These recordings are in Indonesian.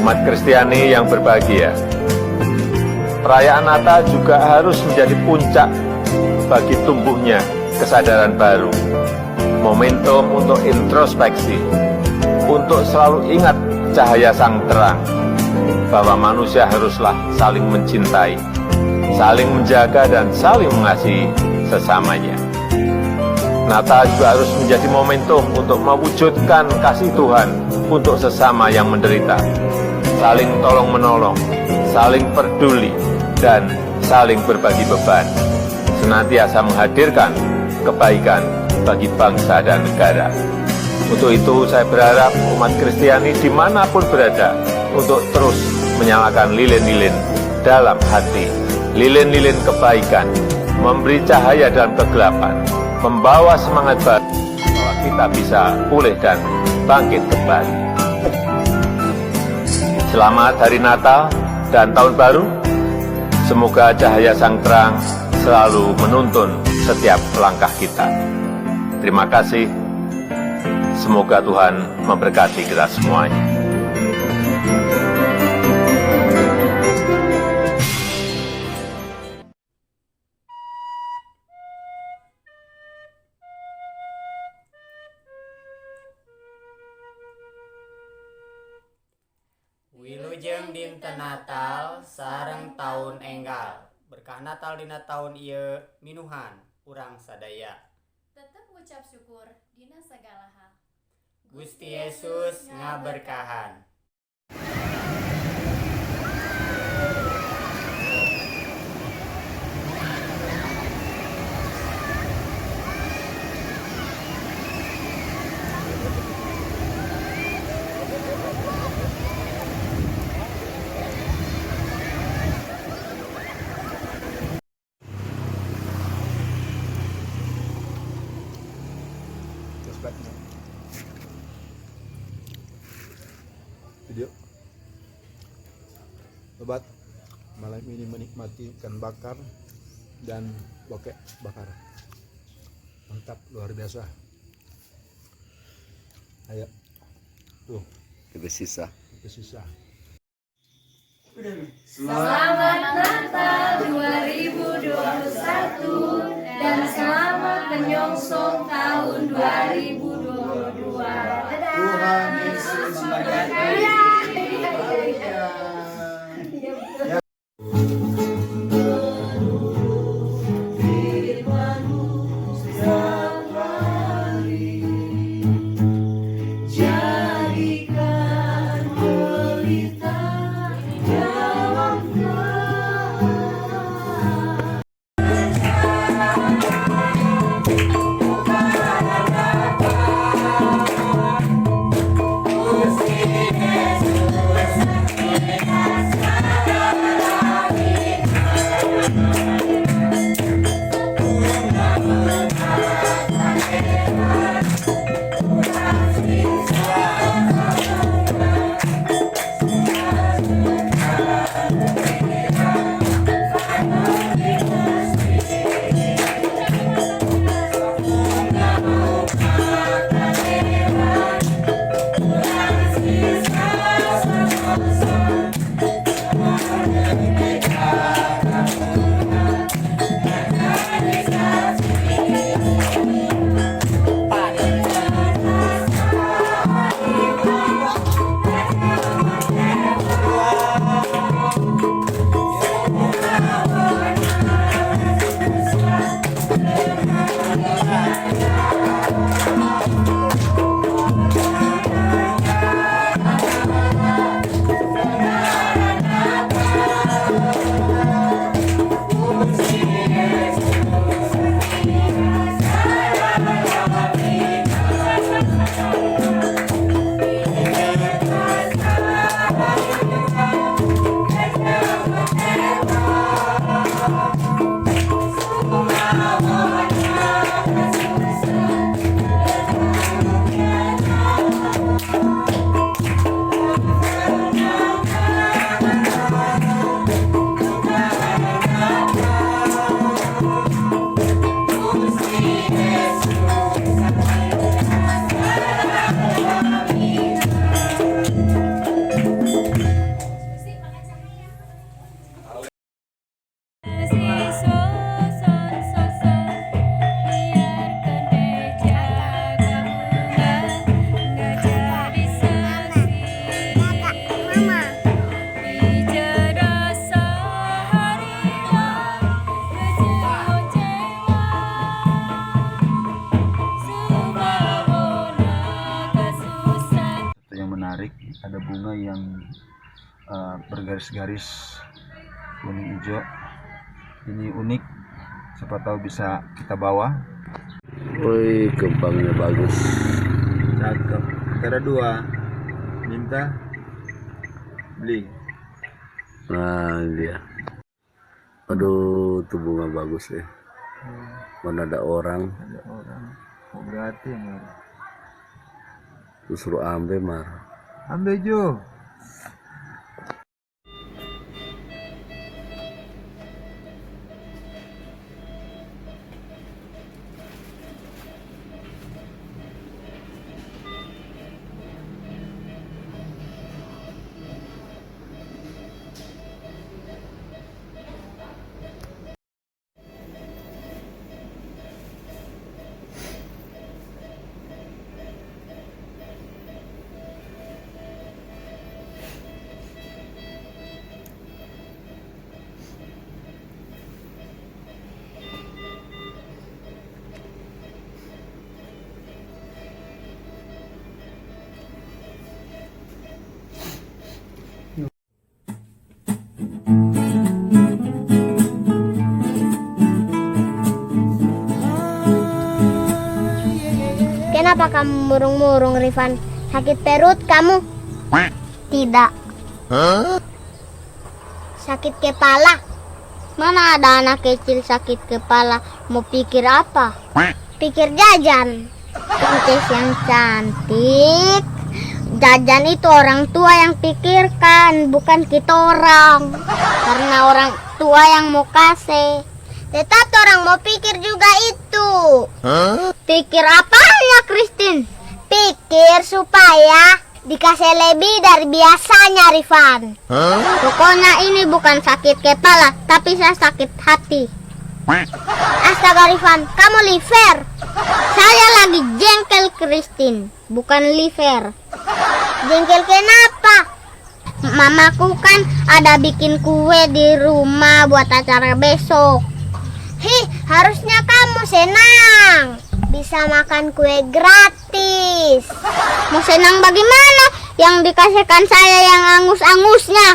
Umat Kristiani yang berbahagia, perayaan Natal juga harus menjadi puncak bagi tumbuhnya kesadaran baru, momentum untuk introspeksi, untuk selalu ingat cahaya sang terang, bahwa manusia haruslah saling mencintai, saling menjaga dan saling mengasihi sesamanya. Natal juga harus menjadi momentum untuk mewujudkan kasih Tuhan untuk sesama yang menderita, saling tolong-menolong, saling peduli, dan saling berbagi beban, senantiasa menghadirkan kebaikan bagi bangsa dan negara. Untuk itu saya berharap umat Kristiani dimanapun berada untuk terus menyalakan lilin-lilin dalam hati, lilin-lilin kebaikan, memberi cahaya dalam kegelapan, membawa semangat baru bahwa kita bisa pulih dan bangkit kembali. Selamat Hari Natal dan Tahun Baru. Semoga cahaya sang terang selalu menuntun setiap langkah kita. Terima kasih. Semoga Tuhan memberkati kita semuanya. Wilujeng dinten Natal sareng tahun enggal. Berkah Natal dina tahun ieu minuhan urang sadaya. Tetep ngucap syukur dina sagala hal. Gusti Yesus ngaberkahan. Video obat malam ini menikmati ikan bakar dan bokek bakar, mantap, luar biasa. Ayo tuh Itu sisa. Selamat Natal 2021 dan selamat menyongsong tahun 2022. Tuhan Yesus memberkati. Yes. bunga yang bergaris-garis kuning hijau. Ini unik, siapa tahu bisa kita bawa. Woi, kembangnya bagus. Cakep. Antara dua, minta, beli. Nah, ini dia. Aduh, tuh bunga bagus ya. Mana ada orang? Ada orang. Oh, berarti mar. Tuh suruh ambil mar. Ambil Jo. Kenapa kamu murung-murung, Rifan? Sakit perut kamu? Tidak. Sakit kepala? Mana ada anak kecil sakit kepala? Mau pikir apa? Pikir jajan. Princess yang cantik. Jajan itu orang tua yang pikirkan, bukan kita orang. Karena orang tua yang mau kasih. Tetapi orang mau pikir juga itu. Pikir apanya, Christine? Pikir supaya dikasih lebih dari biasanya, Rifan. Pokoknya ini bukan sakit kepala, tapi saya sakit hati. Astaga, Rifan, kamu liver. Saya lagi jengkel, Christine, bukan liver. Jengkel kenapa? Mamaku kan ada bikin kue di rumah buat acara besok. Harusnya kamu senang. Bisa makan kue gratis. Mau senang bagaimana? Yang dikasihkan saya yang angus-angusnya.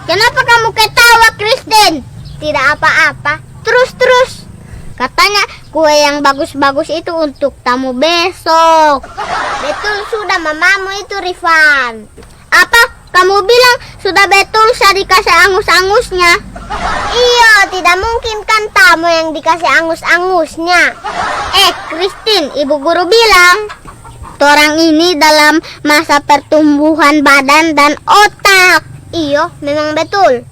Kenapa kamu ketawa, Kristen? Tidak apa-apa. Terus. Katanya kue yang bagus-bagus itu untuk tamu besok. Betul sudah mamamu itu, Rifan. Apa? Kamu bilang sudah betul saya dikasih angus-angusnya? Iya, tidak mungkin kan tamu yang dikasih angus-angusnya. Christine, ibu guru bilang orang ini dalam masa pertumbuhan badan dan otak. Iya, memang betul.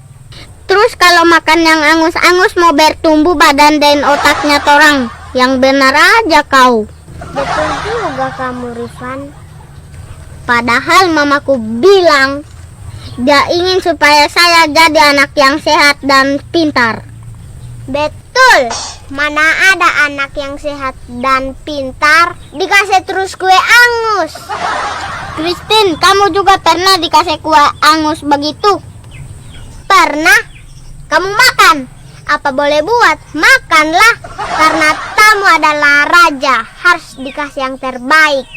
Terus kalau makan yang angus-angus mau bertumbuh badan dan otaknya torang. Yang benar aja kau. Betul juga kamu, Rifan. Padahal mamaku bilang dia ingin supaya saya jadi anak yang sehat dan pintar. Betul. Mana ada anak yang sehat dan pintar dikasih terus kue angus. Christine, kamu juga pernah dikasih kue angus begitu? Pernah. Kamu makan? Apa boleh buat? Makanlah. Karena tamu adalah raja, harus dikasih yang terbaik.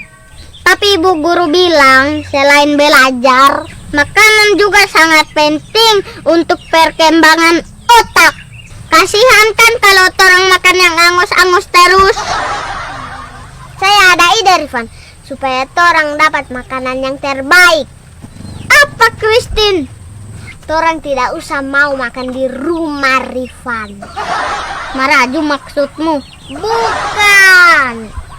Tapi ibu guru bilang selain belajar, makanan juga sangat penting untuk perkembangan otak. Kasihan kan kalau orang makan yang angus-angus terus. Saya ada ide, Rifan, supaya orang dapat makanan yang terbaik. Apa, Christine? Orang tidak usah mau makan di rumah, Rifan. Maraju maksudmu? Bukan.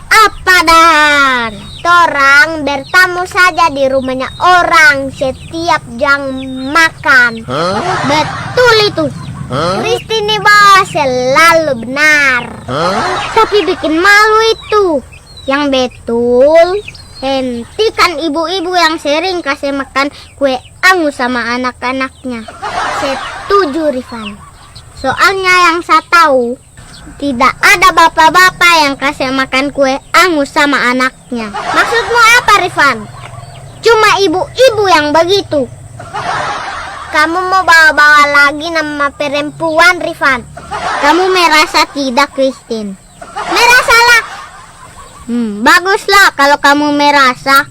Apa dan? Orang bertamu saja di rumahnya orang setiap jam makan. Betul itu. Christine bahas selalu benar. Tapi bikin malu itu. Yang betul, hentikan ibu-ibu yang sering kasih makan kue angus sama anak-anaknya. Setuju, Rifan. Soalnya yang saya tahu, tidak ada bapak-bapak yang kasih makan kue angus sama anaknya. Maksudmu apa, Rifan? Cuma ibu-ibu yang begitu. Kamu mau bawa-bawa lagi nama perempuan, Rifan? Kamu merasa tidak, Christine? Merasalah. Baguslah kalau kamu merasa.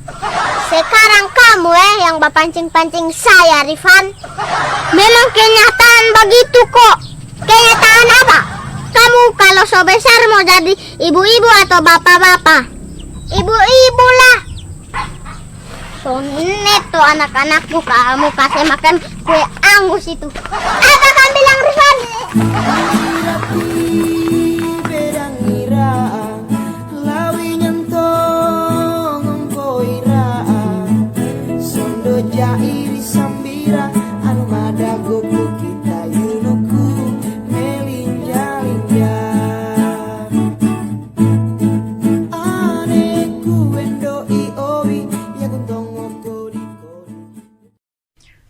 Sekarang kamu yang pancing-pancing saya, Rifan. Memang kenyataan begitu kok. Kenyataan apa? Kamu kalau so besar mau jadi ibu-ibu atau bapak-bapak? Ibu-ibu lah. So neto anak-anakku, kamu kasih makan kue angus itu. Apa kamu bilang, Rifan?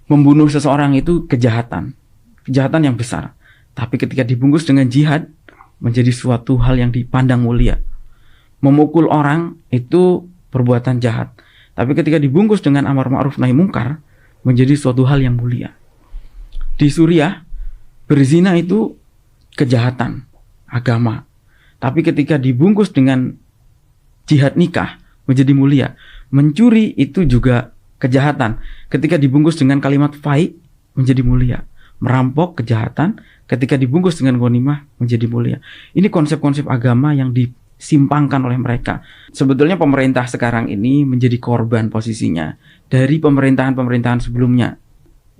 Membunuh seseorang itu kejahatan yang besar. Tapi ketika dibungkus dengan jihad, menjadi suatu hal yang dipandang mulia. Memukul orang itu perbuatan jahat. Tapi ketika dibungkus dengan amar ma'ruf nahi mungkar, menjadi suatu hal yang mulia. Di Suriah, berzina itu kejahatan agama. Tapi ketika dibungkus dengan jihad nikah, menjadi mulia. Mencuri itu juga kejahatan. Ketika dibungkus dengan kalimat faid, menjadi mulia. Merampok kejahatan, ketika dibungkus dengan ghanimah, menjadi mulia. Ini konsep-konsep agama yang disimpangkan oleh mereka. Sebetulnya pemerintah sekarang ini menjadi korban posisinya dari pemerintahan-pemerintahan sebelumnya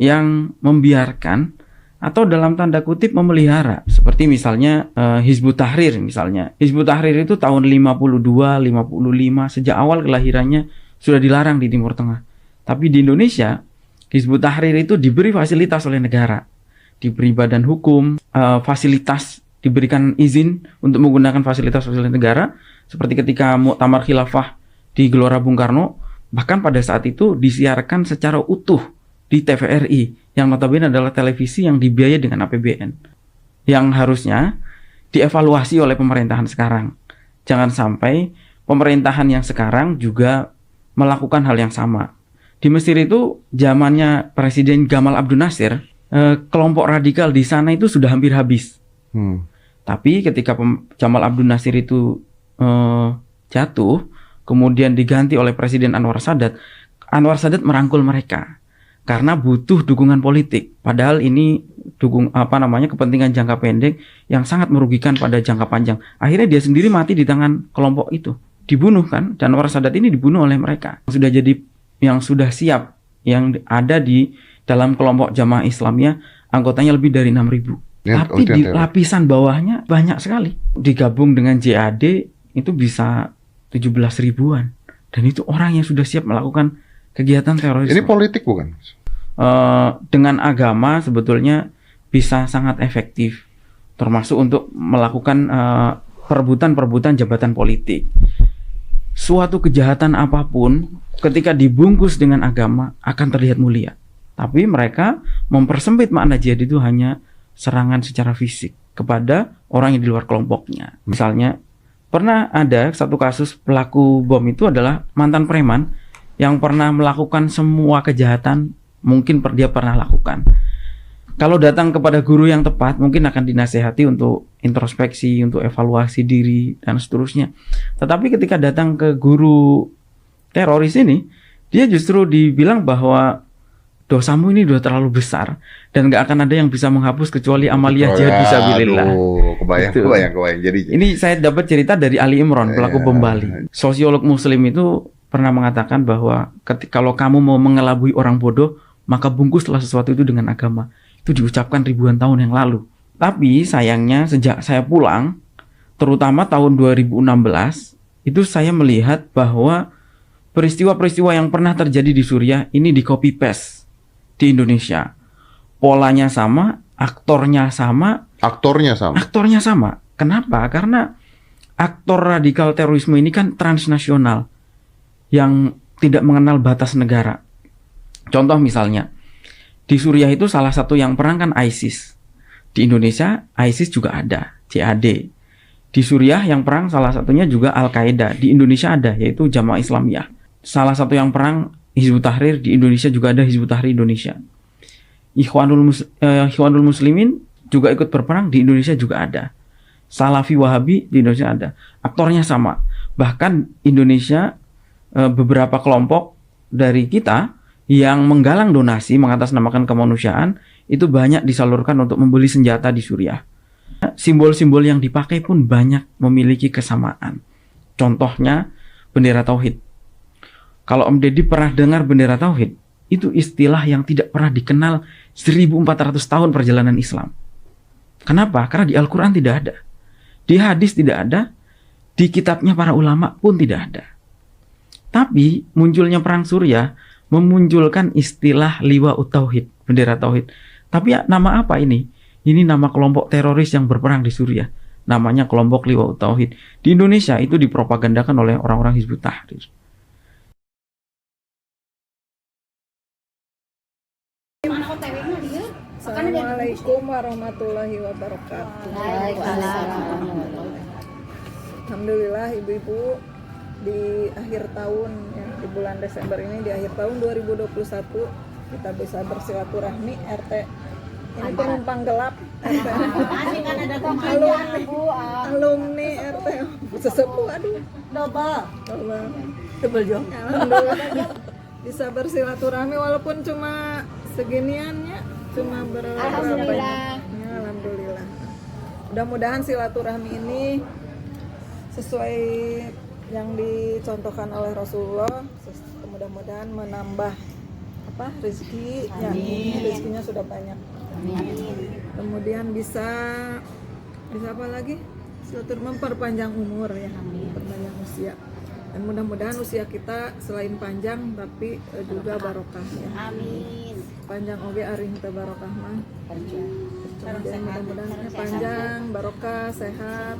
yang membiarkan atau dalam tanda kutip memelihara. Seperti misalnya Hizbut Tahrir misalnya. Hizbut Tahrir itu tahun 52, 55, sejak awal kelahirannya sudah dilarang di Timur Tengah. Tapi di Indonesia, Hizbut Tahrir itu diberi fasilitas oleh negara. Diberi badan hukum, fasilitas, diberikan izin untuk menggunakan fasilitas-fasilitas negara. Seperti ketika Muktamar Khilafah di Gelora Bung Karno, bahkan pada saat itu disiarkan secara utuh di TVRI, yang notabene adalah televisi yang dibiayai dengan APBN. Yang harusnya dievaluasi oleh pemerintahan sekarang. Jangan sampai pemerintahan yang sekarang juga melakukan hal yang sama. Di Mesir itu zamannya Presiden Gamal Abdel Nasir, kelompok radikal di sana itu sudah hampir habis. Tapi ketika Gamal Abdel Nasir itu jatuh, kemudian diganti oleh Presiden Anwar Sadat merangkul mereka karena butuh dukungan politik. Padahal ini kepentingan jangka pendek yang sangat merugikan pada jangka panjang. Akhirnya dia sendiri mati di tangan kelompok itu, dibunuh kan. Dan Anwar Sadat ini dibunuh oleh mereka. Yang sudah siap, yang ada di dalam kelompok Jamaah Islamiyah, anggotanya lebih dari 6.000. Tapi di lapisan bawahnya banyak sekali. Digabung dengan JAD itu bisa 17 ribuan. Dan itu orang yang sudah siap melakukan kegiatan terorisme. Ini politik bukan? Dengan agama sebetulnya bisa sangat efektif. Termasuk untuk melakukan perebutan jabatan politik. Suatu kejahatan apapun ketika dibungkus dengan agama akan terlihat mulia. Tapi mereka mempersempit makna jihad itu hanya serangan secara fisik kepada orang yang di luar kelompoknya. Misalnya pernah ada satu kasus pelaku bom itu adalah mantan preman yang pernah melakukan semua kejahatan mungkin dia pernah lakukan. Kalau datang kepada guru yang tepat, mungkin akan dinasehati untuk introspeksi, untuk evaluasi diri, dan seterusnya. Tetapi ketika datang ke guru teroris ini, dia justru dibilang bahwa dosamu ini sudah terlalu besar, dan gak akan ada yang bisa menghapus kecuali amaliyah jihad fisabilillah. Kebayang. Jadi ini saya dapat cerita dari Ali Imran, pelaku bom Bali. Sosiolog muslim itu pernah mengatakan bahwa kalau kamu mau mengelabui orang bodoh, maka bungkuslah sesuatu itu dengan agama. Itu diucapkan ribuan tahun yang lalu. Tapi sayangnya sejak saya pulang, terutama tahun 2016, itu saya melihat bahwa peristiwa-peristiwa yang pernah terjadi di Suriah ini di copy paste di Indonesia. Polanya sama, aktornya sama. Kenapa? Karena aktor radikal terorisme ini kan transnasional yang tidak mengenal batas negara. Contoh misalnya, di Suriah itu salah satu yang perang kan ISIS. Di Indonesia ISIS juga ada, JAD. Di Suriah yang perang salah satunya juga Al-Qaeda. Di Indonesia ada, yaitu Jamaah Islamiyah. Salah satu yang perang Hizbut Tahrir, di Indonesia juga ada Hizbut Tahrir Indonesia. Ikhwanul Muslimin juga ikut berperang, di Indonesia juga ada. Salafi Wahabi di Indonesia ada. Aktornya sama. Bahkan Indonesia beberapa kelompok dari kita yang menggalang donasi mengatasnamakan kemanusiaan itu banyak disalurkan untuk membeli senjata di Suriah. Simbol-simbol yang dipakai pun banyak memiliki kesamaan. Contohnya bendera tauhid. Kalau Om Deddy pernah dengar bendera tauhid, itu istilah yang tidak pernah dikenal 1400 tahun perjalanan Islam. Kenapa? Karena di Al-Quran tidak ada. Di hadis tidak ada. Di kitabnya para ulama pun tidak ada. Tapi munculnya perang Suriah memunculkan istilah liwa'ut tauhid, bendera tauhid. Tapi nama apa ini? Ini nama kelompok teroris yang berperang di Suriah. Namanya kelompok liwa'ut tauhid. Di Indonesia itu dipropagandakan oleh orang-orang Hizbut Tahrir. Assalamualaikum warahmatullahi wabarakatuh. Alhamdulillah ibu-ibu, di akhir tahun ya, di bulan Desember ini, di akhir tahun 2021 kita bisa bersilaturahmi RT. Ini penumpang gelap RT. Alumni RT. Sesepuh, aduh. Double jong. Alhamdulillah bisa bersilaturahmi walaupun cuma seginiannya, cuma berapa. Alhamdulillah. Ya, alhamdulillah. Mudah-mudahan silaturahmi ini sesuai yang dicontohkan oleh Rasulullah, mudah-mudahan menambah rezeki, ya, rezekinya sudah banyak. Kemudian bisa apa lagi? Silaturahmi memperpanjang umur ya, memperpanjang usia. Dan mudah-mudahan usia kita selain panjang tapi juga barokah ya. Amin. Panjang oge aring teu barokah mah. Kemudian mudah-mudahan panjang, barokah, sehat,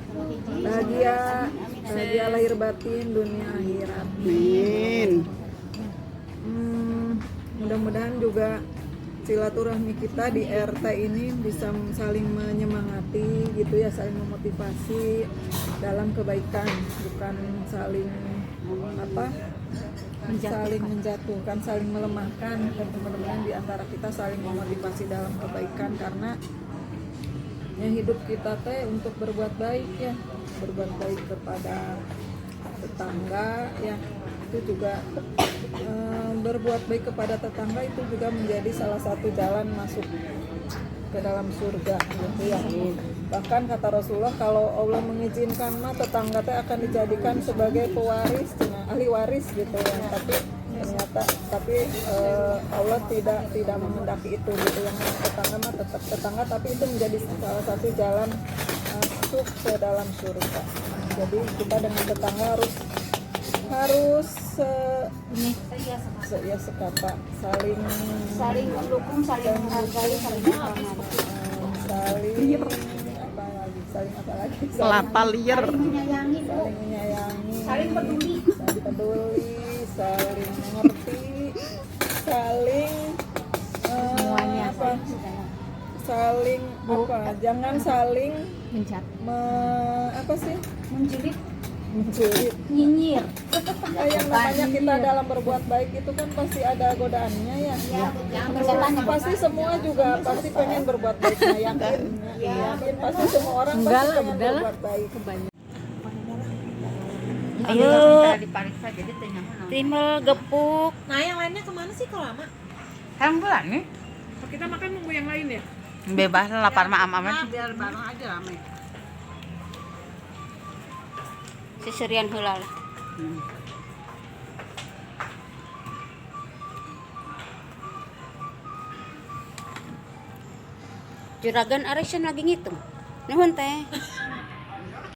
bahagia lahir batin, dunia akhirat. Amin. Mudah-mudahan juga silaturahmi kita di RT ini bisa saling menyemangati gitu ya, saling memotivasi dalam kebaikan, bukan saling saling menjatuhkan, saling melemahkan. Dan mudah-mudahan di antara kita saling memotivasi dalam kebaikan, karena ya hidup kita teh untuk berbuat baik ya, berbuat baik kepada tetangga ya, itu juga berbuat baik kepada tetangga itu juga menjadi salah satu jalan masuk ke dalam surga gitu ya. Bahkan kata Rasulullah, kalau Allah mengizinkan mah tetangga teh akan dijadikan sebagai pewaris, ahli waris gitu ya. Tapi Allah tidak menghendaki itu gitu, yang tetangga mah tetap tetangga, tapi itu menjadi salah satu jalan masuk ke dalam surga. Jadi kita dengan tetangga harus sekata, saling mendukung, saling menghargai, saling menghormati, saling menyayangi, saling peduli, saling mengerti, jangan saling menculik, nyinyir. Yang namanya kita dalam berbuat baik itu kan pasti ada godaannya ya. Pasti semua juga pasti pengen berbuat baik, yakin pasti semua orang pasti pengen berbuat baik. Ayo, timbel gepuk. Nah, yang lainnya kemana sih kalau lama? Sekarang bulan nih. Kita makan nunggu yang lain ya? Bebas lapar mah am-aman. Biar bareng aja rame. Seserian heula lah. Juragan Aresan lagi ngitung. Nuhun teh.